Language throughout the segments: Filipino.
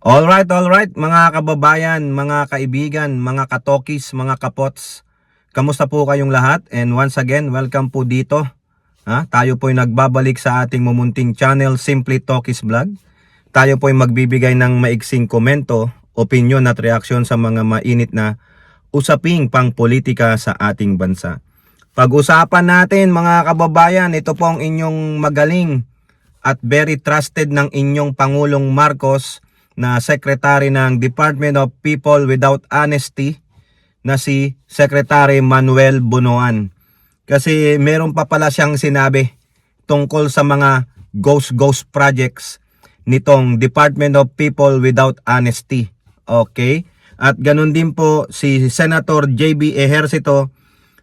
Alright, mga kababayan, mga kaibigan, mga katokis, mga kapots. Kamusta po kayong lahat? And once again, welcome po dito. Tayo po'y nagbabalik sa ating mumunting channel, Simply Talkies Vlog. Tayo po'y magbibigay ng maiksing komento, opinion at reaksyon sa mga mainit na usaping pangpolitika sa ating bansa. Pag-usapan natin mga kababayan, ito po ang inyong magaling at very trusted ng inyong Pangulong Marcos na Secretary ng Department of People Without Honesty na si Secretary Manuel Bunoan. Kasi meron pa pala siyang sinabi tungkol sa mga ghost projects nitong Department of People Without Honesty. Okay? At ganun din po si Senator JB Ejercito,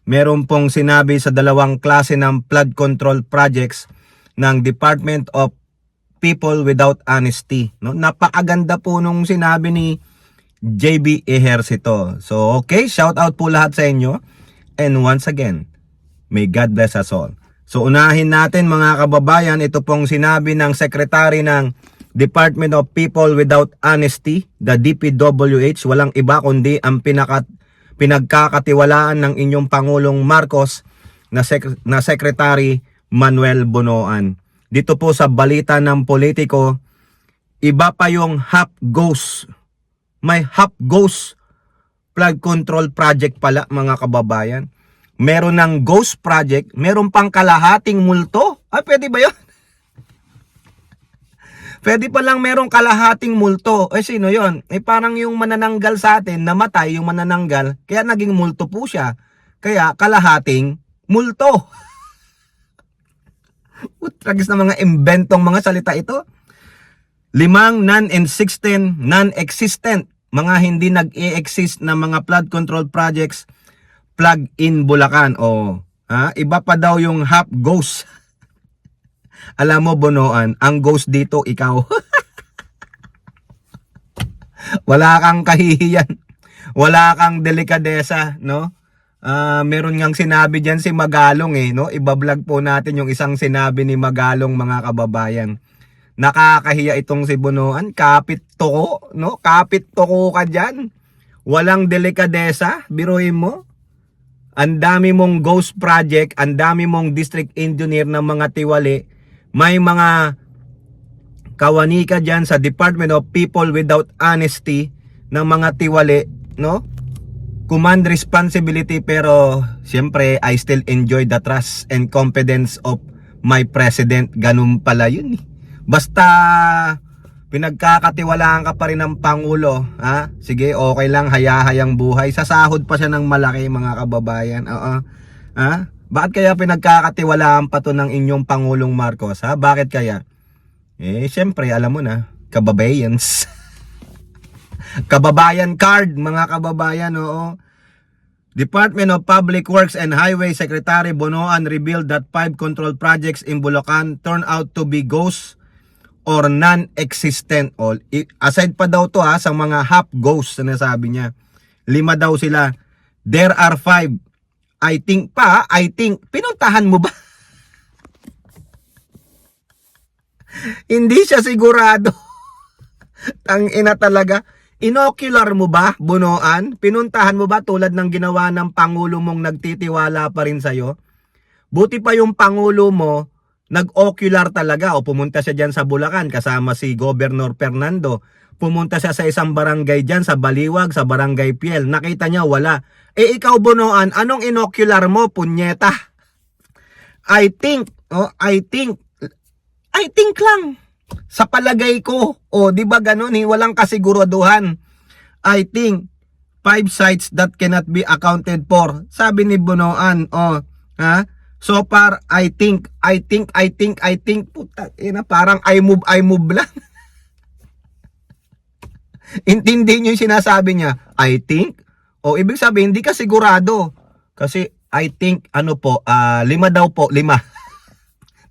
meron pong sinabi sa dalawang klase ng flood control projects ng Department of People Without Honesty. No? Napakaganda po nung sinabi ni JB Ejercito. So okay, shout out po lahat sa inyo. And once again, may God bless us all. So unahin natin mga kababayan, ito pong sinabi ng Secretary ng Department of People Without Honesty, the DPWH, walang iba kundi ang pinagkakatiwalaan ng inyong Pangulong Marcos na Secretary Manuel Bunoan. Dito po sa balita ng politiko, iba pa yung half ghost. May half ghost flood control project pala mga kababayan. Meron ng ghost project, meron pang kalahating multo. Pwede ba yun? Pwede pa lang merong kalahating multo. Sino yun? Parang yung manananggal sa atin, namatay yung manananggal, kaya naging multo po siya. Kaya kalahating multo. Tragis na mga imbentong mga salita ito. 5 non-existent, mga hindi nag-e-exist na mga flood control projects plug in Bulacan. Iba pa daw yung half ghost. Alam mo Bunoan, ang ghost dito ikaw. Wala kang kahihiyan. Wala kang delikadesa, no? Meron ngang sinabi diyan si Magalong no? Iba-vlog po natin yung isang sinabi ni Magalong mga kababayan. Nakakahiya itong si Bunoan, kapit toko, no? Kapit toko ka diyan. Walang delikadesa, biruin mo. Ang dami mong ghost project, ang dami mong district engineer ng mga tiwali. May mga kawani ka diyan sa Department of People Without Honesty ng mga tiwali, no? Command responsibility, pero siyempre I still enjoy the trust and confidence of my president. Ganun pala yun. Basta pinagkakatiwalaan ka pa rin ng Pangulo, sige, okay lang, hayahayang buhay. Sasahod pa siya ng malaki mga kababayan. Bakit kaya pinagkakatiwalaan pa to ng inyong Pangulong Marcos? Bakit kaya? Siyempre alam mo na, kababayans. Kababayan card mga kababayan, oo. Department of Public Works and Highway Secretary Bunoan revealed that 5 control projects in Bulacan turned out to be ghosts or non-existent. Aside pa daw to sa mga half ghosts na sabi niya. 5 daw sila. There are 5. I think, pinuntahan mo ba? Hindi siya sigurado. Tangina talaga. Inocular mo ba, Bunoan? Pinuntahan mo ba tulad ng ginawa ng Pangulo mong nagtitiwala pa rin sa'yo? Buti pa yung Pangulo mo, nag-ocular talaga o pumunta siya dyan sa Bulacan kasama si Governor Fernando. Pumunta siya sa isang barangay dyan sa Baliwag, sa Barangay Piel. Nakita niya wala. Ikaw Bunoan, anong inocular mo, punyeta? I think lang. Sa palagay ko, di ba ganun, walang kasiguraduhan. I think 5 sites that cannot be accounted for. Sabi ni Bunoan, so far, I think, puta, parang I move lang. Intindi niyo yung sinasabi niya, I think, ibig sabihin, hindi ka sigurado. Kasi, I think, 5 daw po, 5.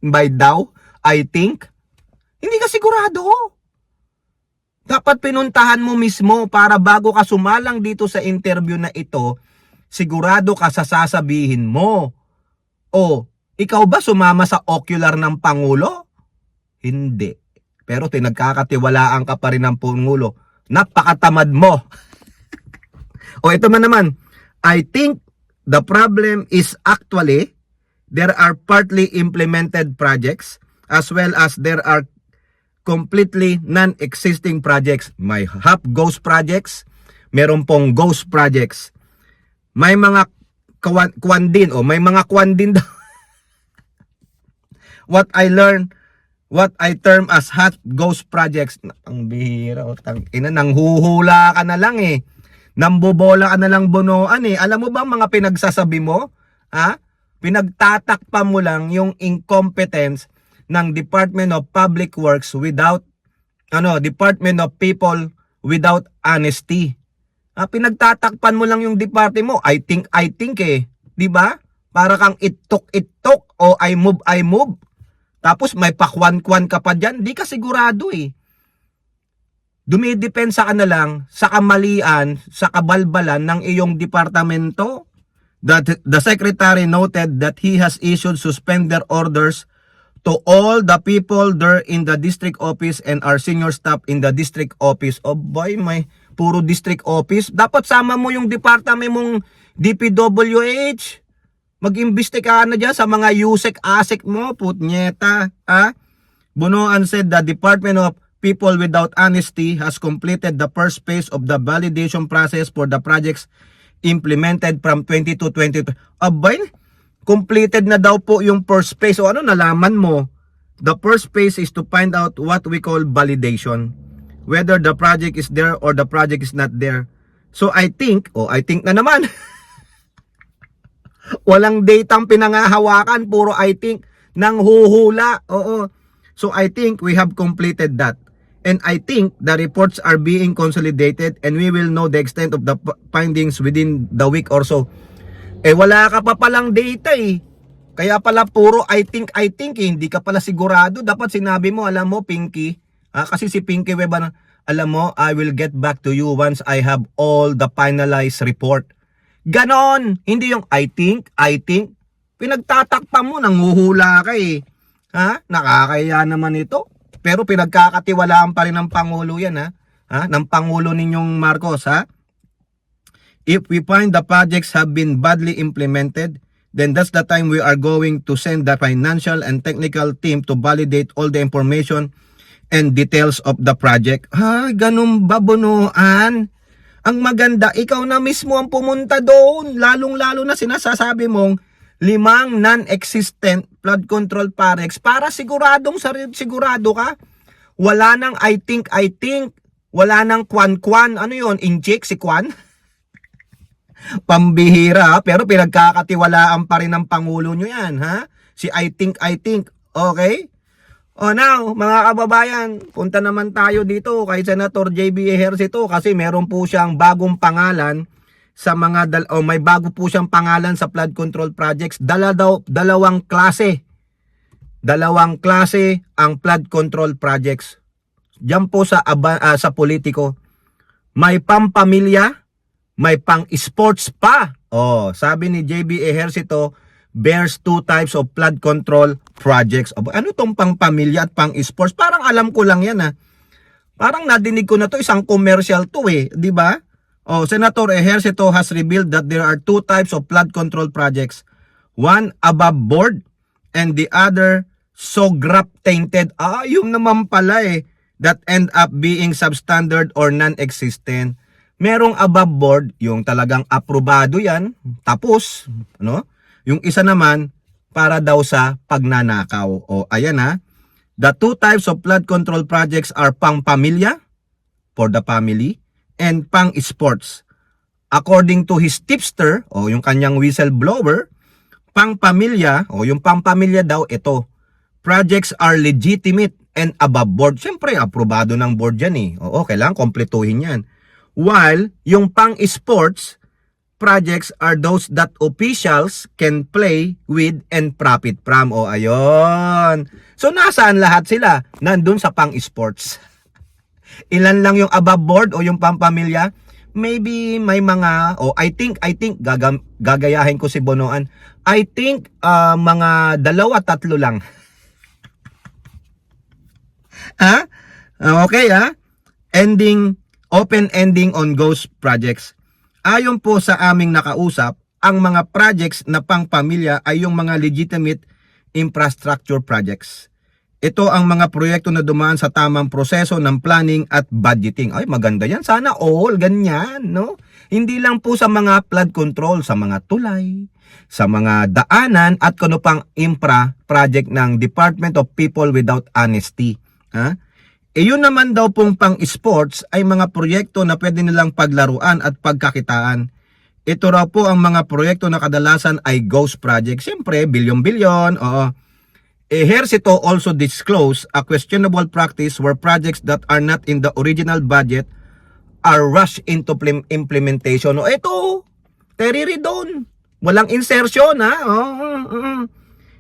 By daw, I think, hindi ka sigurado. Dapat pinuntahan mo mismo para bago ka sumalang dito sa interview na ito, sigurado ka sa sasabihin mo. Ikaw ba sumama sa ocular ng Pangulo? Hindi. pero tinagkakatiwalaan ka pa rin ng Pangulo. Napakatamad mo. O ito naman, I think the problem is actually there are partly implemented projects as well as there are completely non-existing projects. May half ghost projects, meron pong ghost projects. May mga kwan din, may mga kwan din daw. What I term as hot ghost projects. Ang bihira, nanghuhula ka na lang eh. Nambobola ka na lang bunuan eh. Alam mo ba mga pinagsasabi mo? Ha? Pinagtatakpa mo lang yung incompetence ng Department of Public Works without Department of People without honesty. Pinagtatakpan mo lang yung department mo. I think eh, 'di ba? Para kang itok o I move. Tapos may pakwan-kwan ka pa diyan, di ka sigurado eh. Dumidepensa ka na lang sa kamalian, sa kabalbalan ng iyong departamento. The secretary noted that he has issued suspender orders to all the people there in the district office and our senior staff in the district office. Oh boy, may puro district office. Dapat sama mo yung department mong DPWH. Mag-imbestiga na dyan sa mga USEC-ASEC mo, putnyeta. Bunuan said the Department of People Without Honesty has completed the first phase of the validation process for the projects implemented from 2022. Abay, completed na daw po yung first phase. O nalaman mo? The first phase is to find out what we call validation. Whether the project is there or the project is not there. So I think na naman. Walang datang pinangahawakan, puro I think, nang huhula. Oo. So I think we have completed that. And I think the reports are being consolidated and we will know the extent of the findings within the week or so. Wala ka pa palang data eh. Kaya pala puro I think eh. Hindi ka pala sigurado. Dapat sinabi mo, alam mo, Pinky. Kasi si Pinky Web, alam mo, I will get back to you once I have all the finalized report. Ganon. Hindi yung I think. Pinagtatakpa mo, nanguhula ka eh. Nakakaya naman ito. Pero pinagkakatiwalaan pa rin ng Pangulo yan ng Pangulo ninyong Marcos If we find the projects have been badly implemented, then that's the time we are going to send the financial and technical team to validate all the information and details of the project. Ganun ba, bunuan? Ang maganda, ikaw na mismo ang pumunta doon. Lalong-lalo na sinasasabi mong 5 non-existent flood control projects para sigurado ka. Wala nang I think. Wala nang kwan. Ano yon? Inject si kwan? Pambihira, pero pinagkakatiwalaan pa rin ng Pangulo nyo yan, Si I think. Okay? Now, mga kababayan, punta naman tayo dito kay Senator JB Ejercito kasi meron po siyang bagong pangalan sa mga may bago po siyang pangalan sa flood control projects. Dalawang klase ang flood control projects. Diyan po sa politiko. May pampamilya, may pang-sports pa. Sabi ni JB Ejercito, bears 2 types of flood control projects. Ano tong pang-pamilya at pang-sports? Parang alam ko lang yan Parang nadinig ko na to, isang commercial to di ba? Senator Ejercito has revealed that there are 2 types of flood control projects. One above board and the other SOGRAP tainted. Yung naman pala that end up being substandard or non-existent. Merong above board, yung talagang aprobado yan, tapos, yung isa naman, para daw sa pagnanakaw. Ayan The 2 types of flood control projects are pang-pamilya, for the family, and pang-sports. According to his tipster, yung kanyang whistleblower, pang-pamilya, yung pang-pamilya daw, ito, projects are legitimate and above board. Siyempre, aprobado ng board yan kailangan kompletuhin yan. While yung pang-sports projects are those that officials can play with and profit from. Ayun. So, nasaan lahat sila? Nandun sa pang-sports. Ilan lang yung above board o yung pampamilya? Maybe may mga, I think, gagayahin ko si Bonoan. I think, mga 2-3 lang. Okay open ending on ghost projects. Ayon po sa aming nakausap, ang mga projects na pangpamilya ay yung mga legitimate infrastructure projects. Ito ang mga proyekto na dumaan sa tamang proseso ng planning at budgeting. Ay, maganda yan. Sana all ganyan, no? Hindi lang po sa mga flood control, sa mga tulay, sa mga daanan at kuno pang infra project ng Department of People Without Honesty. Yun naman daw pong pang-sports ay mga proyekto na pwede nilang paglaruan at pagkakitaan. Ito raw po ang mga proyekto na kadalasan ay ghost project. Siyempre, bilyon-bilyon. Ejercito also disclosed a questionable practice where projects that are not in the original budget are rushed into implementation. Ito, Terry Ridon. Walang insertion,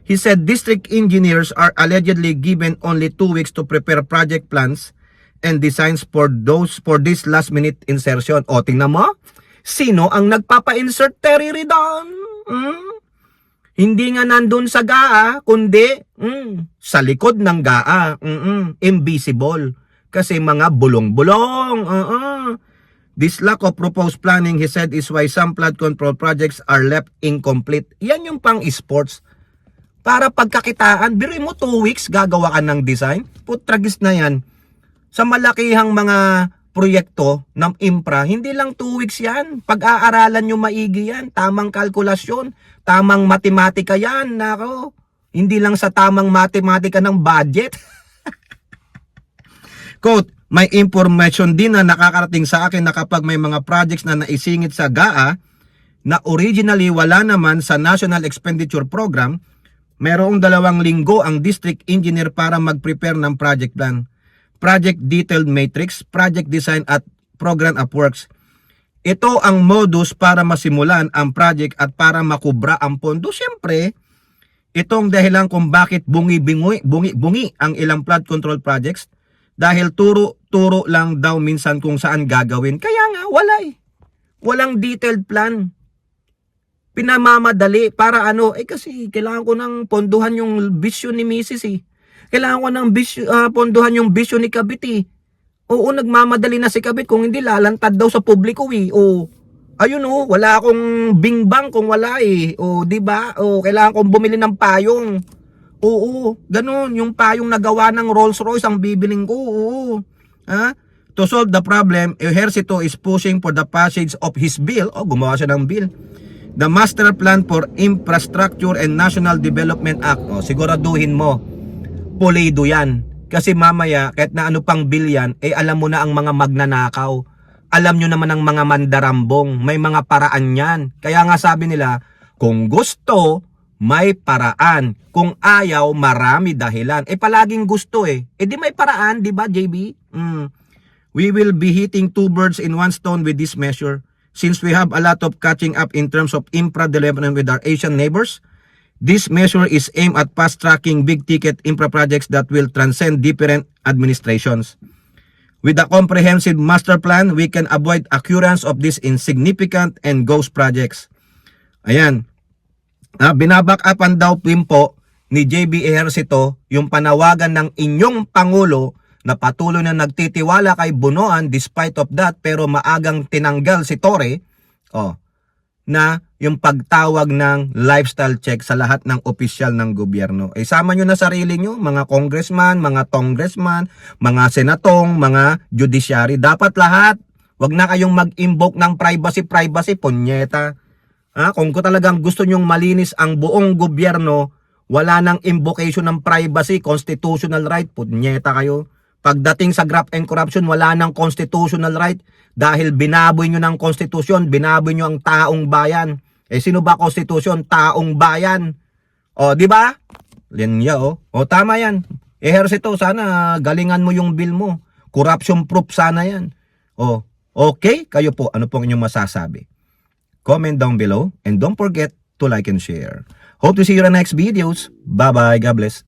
He said district engineers are allegedly given only 2 weeks to prepare project plans and designs for this last minute insertion. Tingnan mo, sino ang nagpapa-insert, Terry Ridon? Hindi nga nandun sa GAA, kundi sa likod ng GAA. Invisible. Kasi mga bulong-bulong. This lack of proposed planning, he said, is why some flood control projects are left incomplete. Yan yung pang-sports. Para pagkakitaan, biruin mo 2 weeks, gagawa ka ng design. Putragis na yan. Sa malakihang mga proyekto ng infra, hindi lang 2 weeks yan. Pag-aaralan nyo maigi yan. Tamang kalkulasyon, tamang matematika yan. Nako, hindi lang sa tamang matematika ng budget. Quote, may information din na nakakarating sa akin na kapag may mga projects na naisingit sa GAA na originally wala naman sa National Expenditure Program, mayroong 2 linggo ang district engineer para mag-prepare ng project plan, project detailed matrix, project design at program of works. Ito ang modus para masimulan ang project at para makubra ang pondo. Siyempre, itong dahilan kung bakit bungi ang ilang flood control projects dahil turo lang daw minsan kung saan gagawin. Kaya nga, walang detailed plan. Pinamamadali para kasi kailangan ko ng ponduhan yung bisyo ni Mrs. Kailangan ko ng ponduhan yung bisyo ni Kabit. Oo, nagmamadali na si Kabit kung hindi lalantad daw sa publiko Ayun wala akong bingbang kung wala di ba? Kailangan kong bumili ng payong. Oo, ganun yung payong na gawa ng Rolls Royce ang bibiling ko. To solve the problem, Ejercito is pushing for the passage of his bill. Gumawa siya ng bill. The Master Plan for Infrastructure and National Development Act. Siguraduhin mo, pulido yan. Kasi mamaya, kahit na ano pang bill yan, alam mo na ang mga magnanakaw. Alam nyo naman ang mga mandarambong. May mga paraan yan. Kaya nga sabi nila, kung gusto, may paraan. Kung ayaw, marami dahilan. Palaging gusto di may paraan, di ba, JB? We will be hitting 2 birds in 1 stone with this measure. Since we have a lot of catching up in terms of infra development with our Asian neighbors, this measure is aimed at fast-tracking big-ticket infra projects that will transcend different administrations. With a comprehensive master plan, we can avoid occurrence of these insignificant and ghost projects. Ayan. Binaback-upan daw po ni JB Ejercito yung panawagan ng inyong Pangulo na patuloy na nagtitiwala kay Bunoan despite of that, pero maagang tinanggal si Torre na yung pagtawag ng lifestyle check sa lahat ng opisyal ng gobyerno. Sama nyo na sarili nyo, mga congressman, mga mga senatong, mga judiciary. Dapat lahat. Wag na kayong mag-invoke ng privacy, punyeta. Kung talagang gusto nyong malinis ang buong gobyerno, wala nang invocation ng privacy, constitutional right, punyeta kayo. Pagdating sa graft and corruption, wala nang constitutional right dahil binaboy nyo ng konstitusyon, binaboy nyo ang taong bayan. Sino ba konstitusyon? Taong bayan. Di ba? Linya tama yan. Ejercito, sana galingan mo yung bill mo. Corruption proof sana yan. Okay, kayo po, ano pong inyong masasabi? Comment down below and don't forget to like and share. Hope to see you in the next videos. Bye-bye. God bless.